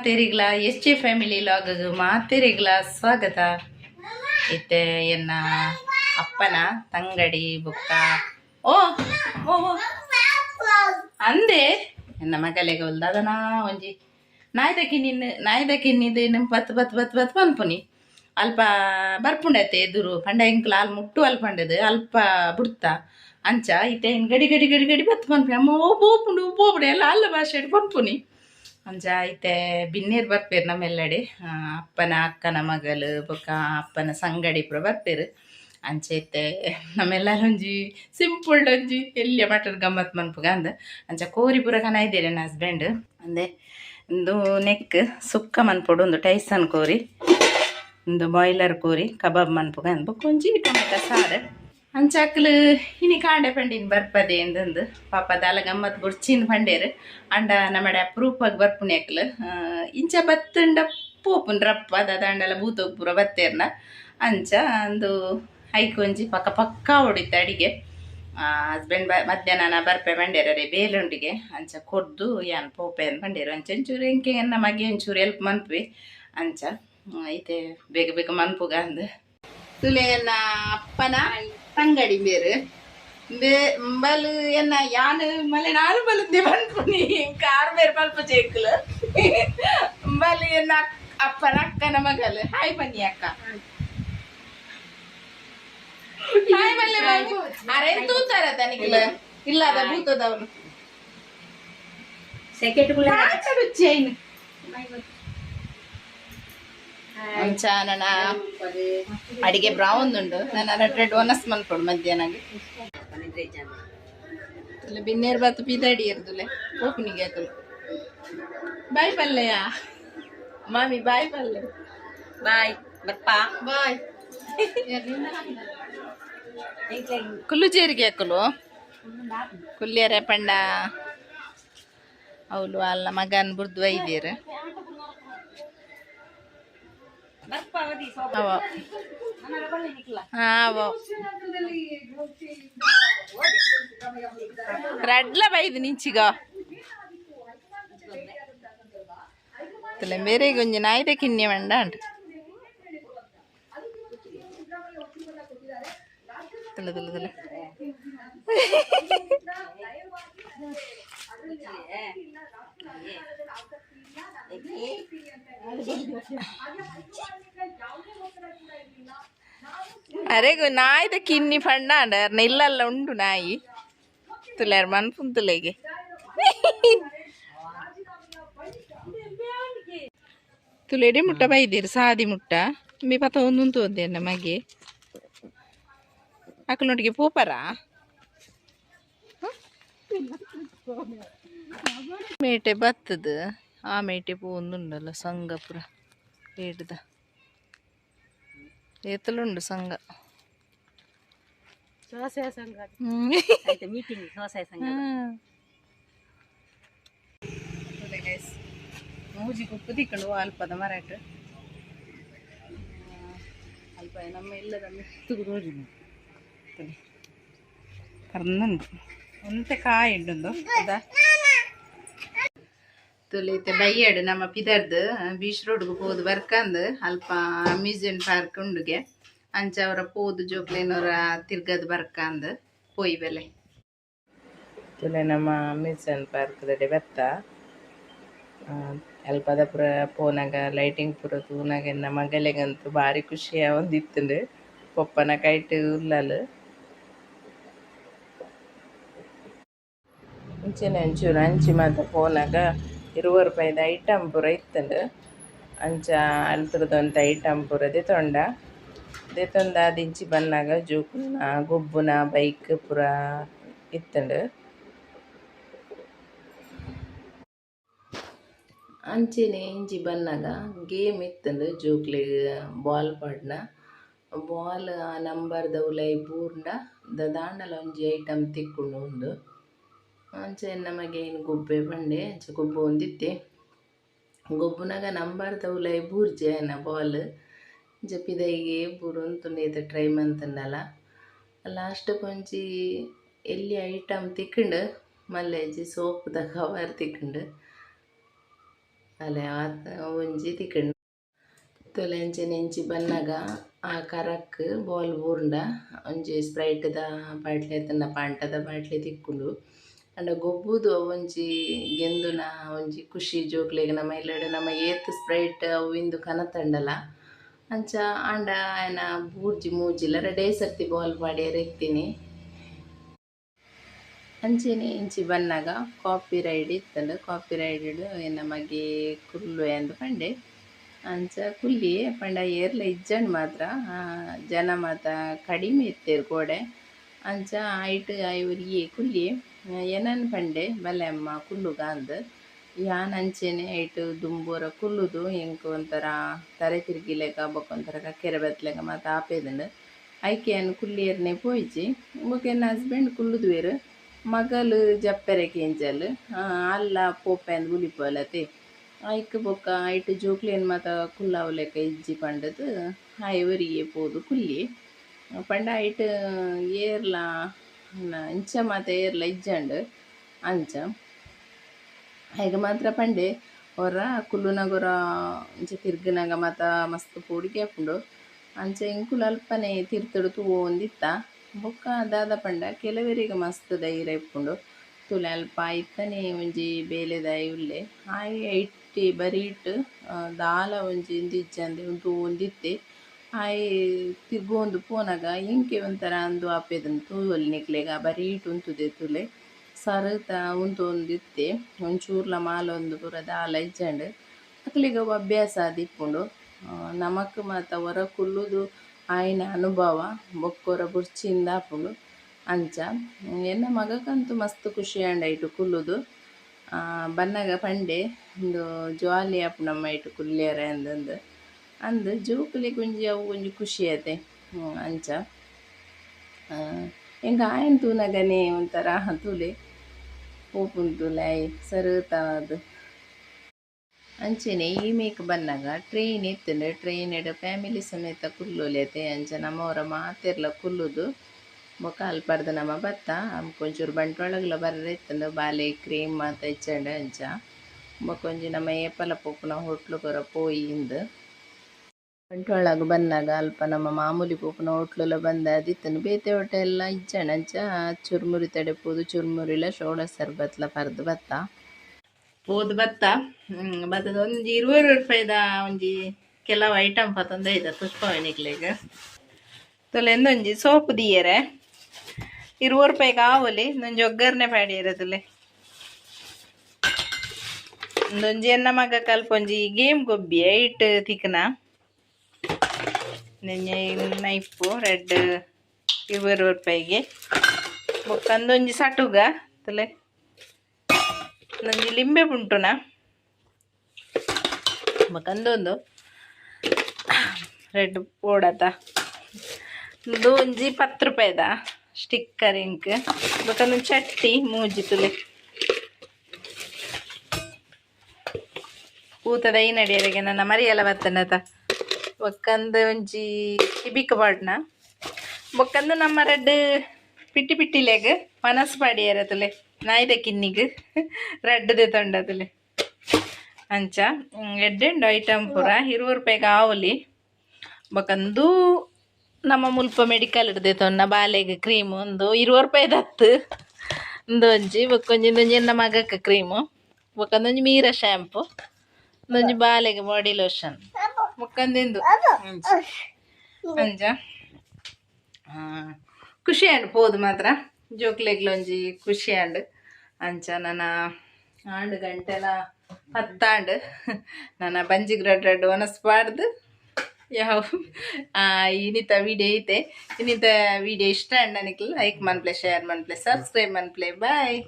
ಮಾತೇರಿಗ್ಲ S J family log ಮಾತೇರಿಗ್ಲ ಸ್ವಾಗತ. ಇತ್ತೆ ಎನ್ನ ಅಪ್ಪನ ತಂಗಡಿ ಬುಕ್ಕ ಓ ಓ ಅಂದೆ ಎನ್ನ ಮಗಲೆಗೆ ಹೊಲ್ದದನಾ ಒಂಜಿ ನಾಯ್ದಕ್ಕಿನ್ನಿದ್ದು ನಿಮ್ಮ ಬತ್ ಬತ್ ಬತ್ ಬತ್ ಪನ್ಪುನಿ ಅಲ್ಪ ಬರ್ಪುಂಡತ್ತೆ ಎದುರು ಪಂಡ ಇಂಕ್ಲ ಅಲ್ಲಿ ಮುಟ್ಟು ಅಲ್ಪಂಡದು ಅಲ್ಪ ಬುಡ್ತ ಅಂಚ ಇತ್ತೆ ಗಡಿ ಗಡಿ ಗಡಿ ಗಡಿ ಬತ್ ಪನ್ಪುನಿ ಅಮ್ಮ ಓ ಬೋಪುಂಡು ಎಲ್ಲ ಅಲ್ಲ ಭಾಷೆ ಪನ್ಪುನಿ ಅಂಚ ಐತೆ ಬಿನ್ನೇರು ಬರ್ಪೇರು ನಮ್ಮೆಲ್ಲಡೆ ಅಪ್ಪನ ಅಕ್ಕನ ಮಗಳು ಬೊಕ್ಕ ಅಪ್ಪನ ಸಂಗಡಿ ಪೂರ ಬರ್ಪೇರು ಅಂಚೈತೆ ನಮ್ಮೆಲ್ಲರ ಒಂಜಿ ಸಿಂಪಲ್ ಒಂಜಿ ಎಲ್ಲಿಯ ಮಟರ್ ಗಮ್ಮತ್ ಮನ್ಪುಗ ಅಂದ ಅಂಚ ಕೋರಿ ಪೂರ ಕನ ಇದ್ದೇನೆ ನನ್ನ ಹಸ್ಬೆಂಡ್ ಅಂದೆ ಒಂದು ನೆಕ್ ಸುಕ್ಕ ಮನ್ಪೊಡು ಒಂದು ಟೈಸನ್ ಕೋರಿ ಒಂದು ಬಾಯ್ಲರ್ ಕೋರಿ ಕಬಾಬ್ ಮನ್ಪುಗ ಅಂದ್ ಬೊಕ್ಕ ಒಂಜಿ ಟೊಮೆಟೊ ಸಾರು ಅಂಚಾಕ್ಲು ಇನಿ ಕಾಂಡೆ ಪಂಡಿನ ಬರ್ಪದೆ ಎಂದಂದು ಪಾಪ ದಾಲ ಗಮ್ಮತ್ ಬುಡ್ಚಿನ ಪಂಡೇರು ಅಂಡ ನಮ್ಮಡೆ ಅಪ್ರೂಪಾಗಿ ಬರ್ಪುಣ್ಯಾಕ್ಲು ಇಂಚ ಬತ್ತಂಡ ಪೋಪುನ್ ರಪ್ಪ ದಾಂಡಲ ಬೂತೋಗ್ ಪೂರ ಬತ್ತೇರ್ನ ಅಂಚ ಅಂದು ಐಕೊಂಜಿ ಪಕ್ಕ ಪಕ್ಕ ಹೊಡಿತ ಅಡಿಗೆ ಹಸ್ಬೆಂಡ್ ಮಧ್ಯಾಹ್ನ ಬರ್ಪೆ ಪಂಡೇರೇ ಬೇಲುಂಡಿಗೆ ಅಂಚ ಕೊಡ್ದು ಯಾನ್ ಪೋಪೆ ಅಂತ ಪಂಡೇರು ಅಂಚ ಒಂಚೂರು ಎಂಕೆ ಎನ್ನ ಮಗೆ ಒಂಚೂರು ಎಲ್ಪ್ ಮನ್ಪಿ ಅಂಚ ಐತೆ ಬೇಗ ಬೇಗ ಮನ್ಪುಗ ಅಂದು ತುಲೆಯನ್ನ ಅಪ್ಪನ ತಂಗಡಿ ಬೇರು ಬಲು ಎನ್ನ ಯಾನು ಮಲೆ ನಾನು ಬಲುದ್ದೆ ಮನ್ಪುನಿ ಕಾರ್ ಬೇರೆ ಪಲ್ಪ ಚೇಕ್ಲು ಬಲು ಎನ್ನ ಅಪ್ಪನ ಅಕ್ಕನ ಮಗಲು ಹಾಯ್ ಬನ್ನಿ ಅಕ್ಕ ಹಾಯ್ ಮಲ್ಲೆ ಅರೆ ತೂತಾರ ತನಿಕ್ಲ ಇಲ್ಲದ ಭೂತದವನು ಚೈನ್ ಅಂಚ ನನ್ನ ಅಡಿಗೆ ಬ್ರೌನ್ ಉಂಡು ನಾನು ರೆಡ್ ಒನಸ್ ಮನ್ಕೊಡು ಮಧ್ಯಾಹ್ನಗೆ ಬಿನ್ನೇರು ಬತ್ತು ಪಿದಡಿ ಇರ್ದುಲೆ ಓಪನಿಗೆ ಆತಲು ಬಾಯ್ ಪಲ್ಲೆಯ ಮಾಮಿ ಬಾಯ್ ಪಲ್ಲೆ ಬಾಯ್ ಬರ್ಪ ಬಾಯ್ ಕುಲ್ಲು ಜೇರಿಗೆ ಹಾಕಲು ಕುಲ್ಲಿಯರೆ ಪಂಡ ಅವಳು ಅಲ್ಲ ಮಗನ್ ಬುರ್ದು ಒಯ್ದೀರು ರಡ್ಲ ಬೈದು ನಿಂಚಿಗ ಬೇರೆ ಗೊಂಜಿ ನಾಯ್ದೆ ಕಿನ್ನೆ ಮಂಡ ಅಂಟು ತುಲ ತುಲ ತುಲ ಅರೆ ನಾಯ್ದ ಕಿನ್ನಿ ಪಂಡ ಅಂಡ ಇಲ್ಲಲ್ಲ ಉಂಡು ನಾಯಿ ತುಲಾರ ಮನ್ಪುನ್ ತುಲೆಗೆ ತುಲೆಡಿ ಮುಟ್ಟ ಬೈದಿರು ಸಾದಿ ಮುಟ್ಟ ಮೀ ಪತ ಒಂದೊಂದು ತೋಂದೆ ಅನ್ನ ಮಗೆ ಅಕ್ಕನೊಟ್ಟಿಗೆ ಪೂಪರ ಮೇಟೆ ಬತ್ತದ ಆ ಮೇಟೆ ಪೋಂದುಂಡಲ್ಲ ಸಂಘ ಪುರ ಏಡ್ದ ಏತಲುಂಡು ಸಂಘ ಮೂಜಿ ಕುಪ್ಪು ತಿಕ್ಕಂಡು ಅಲ್ಪದ ಮರಾಟ ಅಲ್ಪ ನಮ್ಮ ಎಲ್ಲದ ಮೆತ್ತುಗು ರೋಜಿ ಕರ್ನಂಡು ಒಂತೆ ಕಾಯಿ ಇಡ್ಡು ಅದ ತುಲೈತೆ ಬೈಯಡು ನಮ್ಮ ಪಿದರ್ದು ಬೀಚ್ ರೋಡ್ಗೆ ಹೋದು ಬರ್ಕಂದು ಅಲ್ಪ ಅಮ್ಯೂಸ್ಮೆಂಟ್ ಪಾರ್ಕ್ ಉಂಡುಗೆ ಅಂಚ ಅವರ ಪೋದು ಜೋಕ್ಲೇನವರ ತಿರ್ಗದು ಬರ್ಕಂದು ಪೋಯಿ ಬೆಲೆ ತುಲೆ ನಮ್ಮ ಅಮ್ಯೂಸ್ಮೆಂಟ್ ಪಾರ್ಕ್ ದಡೆ ಬತ್ತ ಅಲ್ಪದ ಪುರ ಪೋನಾಗ ಲೈಟಿಂಗ್ ಪುರ ತೂನಾಗ ಎನ್ನ ಮಗಲೆಗಂತೂ ಭಾರಿ ಖುಷಿಯ ಒಂದಿತ್ತುಂಡು ಪೊಪ್ಪನ ಕೈಟ್ ಉಲ್ಲಲು ಮುಂಚೆನೆ ಒಂಚೂರು ಹಂಚಿ ಮಾತ್ರ ಫೋನಾಗ 20 ರೂಪಾಯಿದ ಐಟಮ್ ಪೂರ ಇತ್ತಂಡು ಅಂಚ ಅಲ್ತರದೊಂತ ಐಟಮ್ ಪೂರ ದೆತೊಂಡ ದಿಂಚಿ ಬನ್ನಾಗ ಜೋಕುನ ಗೊಬ್ಬುನ ಬೈಕ್ ಪೂರ ಇತ್ತಂಡು ಅಂಚೆನೆ ಇಂಚಿ ಬನ್ನಾಗ ಗೇಮ್ ಇತ್ತಂಡು ಜೋಕ್ಲೆ ಬಾಲ್ ಪಾಡ್ನ ಬಾಲ್ ನಂಬರ್ದ ಉಲೈ ಪೂರ್ಣ ದಾಂಡಲ ಒಂಜಿ ಐಟಮ್ ತಿಕ್ಕುಂಡು ಉಂಡು ಅಂಚ ನಮಗೆ ಏನು ಗೊಬ್ಬೆ ಬಂಡೆ ಅಂಚ ಗೊಬ್ಬು ಒಂದಿತ್ತೆ ಗೊಬ್ಬುನಾಗ ನಂಬರ್ದ ಉಲೈ ಬೂರ್ಜೆ ಅನ್ನ ಬಾಲ್ ಜಪಿದೈಗೆ ಬೂರು ಅಂತುಂಡೈತೆ ಟ್ರೈ ಮಂತಂಡಲ ಲಾಸ್ಟ್ ಕೊಂಚಿ ಎಲ್ಲಿ ಐಟಮ್ ತಿಕ್ಕಂಡು ಮಲ್ಲೆಜಿ ಸೋಪ್ದ ಕವರ್ ತಿಕ್ಕಂಡು ಅಲೆ ಒಂಜಿ ತಿಕ್ಕಂಡು ತೊಲೆಂಚೆ ನೆಂಚಿ ಬನ್ನಗ ಆ ಕರಕ್ ಬಾಲ್ ಬೂರ್ಂಡ ಒಂಜಿ ಸ್ಪ್ರೈಟ್ದ ಬಾಟ್ಲಿ ತನ್ನ ಪಾಂಟದ ಬಾಟ್ಲಿ ತಿಕ್ಕುಂಡು ಅಂಡ ಗೊಬ್ಬುದು ಒಂಜಿ ಗೆಂದುನ ಒಂಜಿ ಖುಷಿ ಜೋಕ್ಲೆಗ್ ನಮ ಇಲ್ಲಡೆ ನಮ ಏತ್ ಸ್ಪ್ರೈಟ್ ಅವು ಇಂದು ಕನತಂಡಲ ಅಂಚ ಆಂಡ ಆಯನ ಬೂರ್ಜಿ ಮೂಜಿಲ ರೆಡೇ ಸರ್ತಿ ಬಾಲ್ ಪಾಡಿ ಎತ್ತಿನಿ ಅಂಚೆನೆ ಇಂಚಿ ಬನ್ನಗ ಕಾಪಿ ರೈಡ್ ಇತ್ತಂಡು ಕಾಪಿ ರೈಡ್ ನಮಗೆ ಕುಲ್ಲು ಎಂದು ಪಂಡೆ ಅಂಚ ಕುಲ್ಲಿ ಪಂಡ ಏರ್ಲ ಇಜ್ಜಂಡು ಮಾತ್ರ ಜನ ಮಾತ ಕಡಿಮೆ ಇತ್ತೇರು ಕೋಡೆ ಅಂಚ ಐಟ್ ಐವರಿಗೆ ಕುಲ್ಲಿ ಏನನ್ ಪಂಡೆ ಬಲ್ಲೆ ಅಮ್ಮ ಕುಲ್ಲುಗ ಅಂದ್ ಯಾನ್ ಅಂಚೆನೆ ಐಟ್ ದುಂಬೂರ ಕುಲ್ಲುದು ಎಂಕ್ ಒಂಥರ ತಲೆ ತಿರುಗಿಲೆಗ ಬೊಕ್ಕೊಂಥರ ಕಕ್ಕೆರೆ ಬೆತ್ಲೆಗ ಮಾತ ಆಪೇದಂಡು ಐಕೆ ಅನ್ನು ಕುಲ್ಲಿಯರ್ನೆ ಪೋಯ್ಚಿ ಬೊಕ್ಕ ಹಸ್ಬೆಂಡ್ ಕುಲ್ಲುದುವೆರು ಮಗಲು ಜಪ್ಪೆರೆ ಕೆಂಚಲ್ ಅಲ್ಲ ಪೋಪೆ ಅಂದ್ ಉಲಿಪೋಲತೆ ಐಕ್ ಬೊಕ್ಕ ಐಟ್ ಜೋಕ್ಲೆನ್ ಮಾತ ಕುಲ್ಲಾವುಲೆಕ ಇಜ್ಜಿ ಪಂಡದು ಐವರಿಗೆ ಪೋದು ಕುಲ್ಲಿ ಪಂಡ ಐಟ್ ಏರ್ಲ ಇಂಚ ಮಾತ ಏರ್ಲ ಇಜ್ಜಂಡು ಅಂಚ ಐಗ ಮಾತ್ರ ಪಂಡೆ ಹೊರ ಕುಲ್ಲುನಗೊರ ಇಂಚ ತಿರ್ಗಿನಾಗ ಮಾತ ಮಸ್ತ್ ಪೋಡಿ ಕೇಪುಂಡು ಅಂಚ ಇಂಕುಲು ಅಲ್ಪನೆ ತಿರ್ತುಡು ತೂವೊಂದಿತ್ತ ಬೊಕ್ಕ ದಾದ ಪಂಡ ಕೆಲವರಿಗೆ ಮಸ್ತ್ ಧೈರ್ಯ ಇಪ್ಪುಂಡು ತುಲೆ ಅಲ್ಪ ಇತ್ತನೆ ಒಂಜಿ ಬೇಲೆದಾಯಿ ಉಲ್ಲೆ ಆಯ್ ಐಟ್ಟಿ ಬರೀಟ್ ದಾಲ ಒಂಜಿ ಇಂದಿಜ್ಜಂದೆ ಉಂಟು ಒಂದಿತ್ತೆ ಆಯ್ ತಿರ್ಗೊಂದು ಪೋನಾಗ ಇಂಕೆ ಒಂಥರ ಅಂದು ಆಪೇದನು ತೂವೊಲಿ ನಿಕ್ಲೆಗ ಬರೀಟ್ ಉಂತುದೆ ತುಲೆ ಸರತ ಉಂತು ಒಂದಿತ್ತೆ ಒಂಚೂರ್ಲ ಮಾಲೊಂದು ಪೂರ ದಾಲ ಇಜ್ಜಂಡು ಅಕ್ಲಿಗ ಅಭ್ಯಾಸ ಆದಿಪ್ಪುಂಡು ನಮಕ್ ಮಾತ ಹೊರ ಕುಲ್ಲುದು ಆಯ್ನ ಅನುಭವ ಬೊಕ್ಕೊರ ಬುರ್ಚಿಂದ ಆಪುಂಡು ಅಂಚ ಎನ್ನ ಮಗಕ್ಕಂತೂ ಮಸ್ತ್ ಖುಷಿ ಆಂಡ ಐಟು ಕುಲ್ಲುದು ಬನ್ನಗ ಪಂಡೆ ಒಂದು ಜಾಲಿ ಆಪು ನಮ್ಮ ಐಟು ಕುಲ್ಲೇರ ಅಂದಂದು ಅಂದು ಜೋಕುಲೆ ಒಂಜಿ ಅವು ಒಂಜಿ ಖುಷಿ ಆತೆ ಅಂಚ ಎಂಕ ಆಯನ ತೂನಗನೆ ಒಂಥರ ತೂಲೆ ಪೋಪುಂತುಲೆ ಸರುತ ಅದು ಅಂಚೆನೆ ಈ ಮೇಕ್ ಬನ್ನಗ ಟ್ರೈನ್ ಇತ್ತಂದ್ರೆ ಟ್ರೈನ್ ಫ್ಯಾಮಿಲಿ ಸಮೇತ ಕುಲ್ಲುಲೆತೆ ಅಂಚ ನಮ್ಮವರ ಮಾತೆರ್ಲ ಕುಲ್ಲುದು ಬೊಕ್ಕ ಅಲ್ಪರ್ದ ನಮ್ಮ ಬತ್ತ ಕೊಂಚೂರು ಬಂಟ್ವಾಳಗ್ಲ ಬರ್ರೆ ಇತ್ತಂದು ಬಾಲೆ ಕ್ರೀಮ್ ಮಾತ ಇಚ್ಚಂಡು ಅಂಚ ಬೊಕೊಂಜಿ ನಮ್ಮ ಏಪಲ ಪೋಪುನ ಹೋಟ್ಲು ಕೊರ ಪೋಯಿ ಇಂದು ಬಂಟ್ವಾಳಗ್ ಬನ್ನಾಗ ಅಲ್ಪ ನಮ್ಮ ಮಾಮೂಲಿ ಪೋಪುನ ಹೋಟ್ಲುಲ ಬಂದ ಅದಿತ್ತನು ಬೇತೆ ಹೋಟೆಲ್ಲ ಇಜ್ಜಂಡು ಅಂಚ ಚುರ್ಮುರಿ ತಡೆ ಪೋದು ಚುರ್ಮುರಿಲ ಶೋಡ ಸರ್ಬತ್ಲ ಪರ್ದು ಬತ್ತ ಪೋದು ಬತ್ತ ಬತ್ತದ ಒಂಜಿ 20 ರೂಪಾಯಿದ ಒಂಜಿ ಕೆಲವು ಐಟಮ್ ಪತ್ತೊಂದು ಐದ ಪುಷ್ಪವನಿಕ್ಲೆಗ್ ತೊಲೆ ಒಂಜಿ ಸೋಪು ದಿಯರೆ 20 ರೂಪಾಯಿಗೆ ಆವೊಲಿ ಒಂಜಿ ಒಗ್ಗರ್ನೆ ಪಾಡಿಯರೆ ತುಲೆ ಒಂದೊಂಜಿ ಎನ್ನ ಮಗ ಕಲ್ಪೊಂಜಿ ಗೇಮ್ ಗೊಬ್ಬಿ ಐಟ್ ತಿಕ್ಕನ ನೈಫು ರೆಡ್ 20 ರೂಪಾಯಿಗೆ ಬೊಕ್ಕಂದೊಂಜಿ ಸಟುಗ ತುಲೆ ಒಂದೊಂಜಿ ಲಿಂಬೆ ಪುಂಟುನ ಬೊಕ್ಕಂದೊಂದು ರೆಡ್ ಪೋಡತ ಒಂಜಿ 10 ರೂಪಾಯಿದ ಸ್ಟಿಕ್ಕರ್ ಇಂಕ್ ಬೊಕ್ಕಂದೊಂದು ಚಟ್ಟಿ ಮೂಜಿ ತುಲೆ ಪೂತದ ಈ ನಡಿಯರೆಗೆ ನನ್ನ ಮರಿಯೆಲ್ಲ ಬತ್ತನತ ಬೊಕ್ಕಂದು ಒಂಜಿ ಕಿಬಿಕ ಪಾಡ್ನ ಬೊಕ್ಕಂದು ನಮ್ಮ ರೆಡ್ ಪಿಟ್ಟಿ ಪಿಟ್ಟಿಲೆಗ್ ಪನಸ್ ಪಾಡಿಯರ ತುಲೆ ನಾಯ್ದ ಕಿನ್ನಿಗ್ ರೆಡ್ದೆ ತೊಂಡ ತುಲೆ ಅಂಚ ಎಡ್ಡೆಂಡು ಐಟಮ್ ಪೂರ 20 ರೂಪಾಯಿಗೆ ಆವೊಲಿ ಬೊಕ್ಕಂದು ನಮ್ಮ ಮುಲ್ಪ ಮೆಡಿಕಲ್ ಇಡ್ದೆ ತೊನ್ನ ಬಾಲೆಗ್ ಕ್ರೀಮ್ ಒಂದು 20 ರೂಪಾಯಿದ ಹತ್ತು ಒಂದೊಂಜಿ ಬೊಕ್ಕೊಂಜಿ ಎನ್ನ ಮಗಕ್ಕೆ ಕ್ರೀಮು ಬೊಕ್ಕಂದೊಂಜಿ ಮೀರ ಶ್ಯಾಂಪು ಒಂದೊಂಜಿ ಬಾಲೆಗೆ ಬಾಡಿ ಲೋಷನ್ ಬೊಕ್ಕಂದಿಂದು ಅಂಚ ಖುಷಿ ಆಂಡು ಪೋದು ಮಾತ್ರ ಜೋಕ್ಲೆಗ್ಲೊಂಜಿ ಖುಷಿ ಆಂಡು ಅಂಚ ನನ್ನ ಆಂಡು ಗಂಟೆಲ 10 ಆಂಡು ನನ್ನ ಬಂಜಿಗ್ ರಡ್ಡ್ ಒನಸ್ಪಾಡ್ದು ಯಾವ ಇನ್ನಿತ ವಿಡಿಯೋ ಐತೆ ಇನ್ನಿತ ವಿಡಿಯೋ ಇಷ್ಟ ಆಂಡ್ ನನಗೆ ಲೈಕ್ ಮನ್ಪ್ಲೆ ಶೇರ್ ಮನ್ಪ್ಲೆ ಸಬ್ಸ್ಕ್ರೈಬ್ ಮನ್ಪ್ಲೆ ಬಾಯ್.